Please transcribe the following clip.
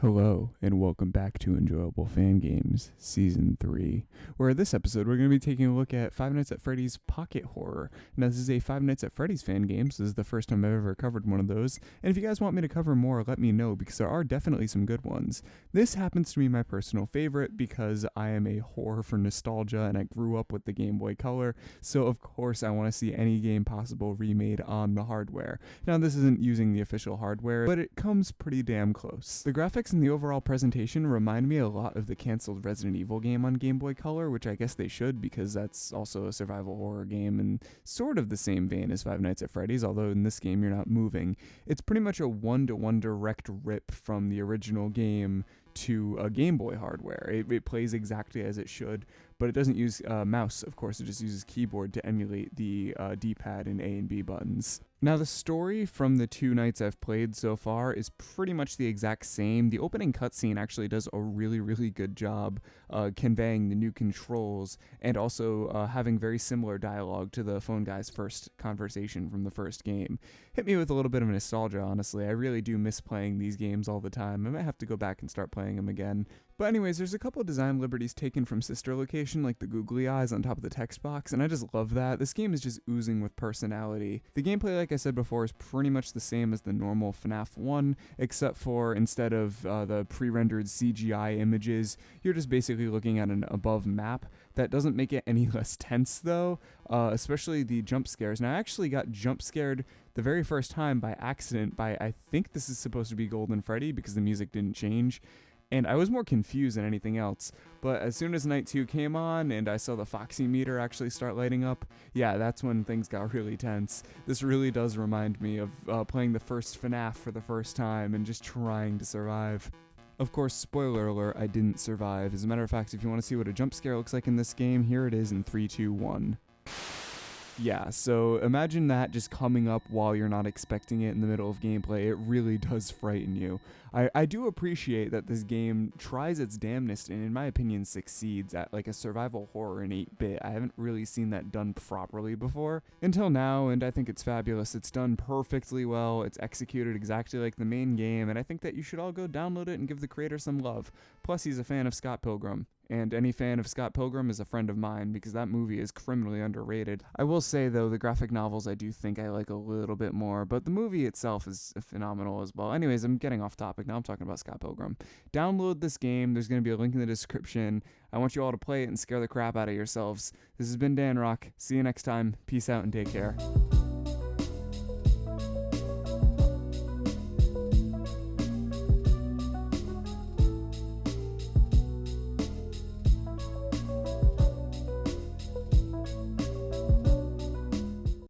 Hello, and welcome back to Enjoyable Fan Games, Season 3, where this episode we're going to be taking a look at Five Nights at Freddy's Pocket Horror. Now, this is a Five Nights at Freddy's fan game, so this is the first time I've ever covered one of those, and if you guys want me to cover more, let me know, because there are definitely some good ones. This happens to be my personal favorite, because I am a whore for nostalgia, and I grew up with the Game Boy Color, so of course I want to see any game possible remade on the hardware. Now, this isn't using the official hardware, but it comes pretty damn close. The graphics and the overall presentation remind me a lot of the canceled Resident Evil game on Game Boy Color, which I guess they should because that's also a survival horror game and sort of the same vein as Five Nights at Freddy's, although in this game you're not moving. It's pretty much a one-to-one direct rip from the original game to a Game Boy hardware. It plays exactly as it should, but it doesn't use mouse, of course. It just uses keyboard to emulate the D-pad and A and B buttons. Now, the story from the two nights I've played so far is pretty much the exact same. The opening cutscene actually does a really good job conveying the new controls and also having very similar dialogue to the phone guy's first conversation from the first game. Hit me with a little bit of nostalgia, honestly. I really do miss playing these games all the time. I might have to go back and start playing them again. But anyways, there's a couple of design liberties taken from Sister Location, like the googly eyes on top of the text box, and I just love that. This game is just oozing with personality. The gameplay, like I said before, is pretty much the same as the normal FNAF 1, except for instead of the pre-rendered CGI images, you're just basically looking at an above map. That doesn't make it any less tense, though, especially the jump scares. Now, I actually got jump scared the very first time by accident by, I think this is supposed to be Golden Freddy because the music didn't change. And I was more confused than anything else, but as soon as Night 2 came on and I saw the Foxy meter actually start lighting up, yeah, that's when things got really tense. This really does remind me of playing the first FNAF for the first time and just trying to survive. Of course, spoiler alert, I didn't survive. As a matter of fact, if you want to see what a jump scare looks like in this game, here it is in 3, 2, 1. Yeah, so imagine that just coming up while you're not expecting it in the middle of gameplay. It really does frighten you. I do appreciate that this game tries its damnedest and in my opinion succeeds at like a survival horror in 8-bit. I haven't really seen that done properly before until now, and I think it's fabulous. It's done perfectly well, it's executed exactly like the main game, and I think that you should all go download it and give the creator some love. Plus, he's a fan of Scott Pilgrim. And any fan of Scott Pilgrim is a friend of mine because that movie is criminally underrated. I will say, though, the graphic novels I do think I like a little bit more, but the movie itself is phenomenal as well. Anyways, I'm getting off topic. Now I'm talking about Scott Pilgrim. Download this game. There's going to be a link in the description. I want you all to play it and scare the crap out of yourselves. This has been DanRock. See you next time. Peace out and take care.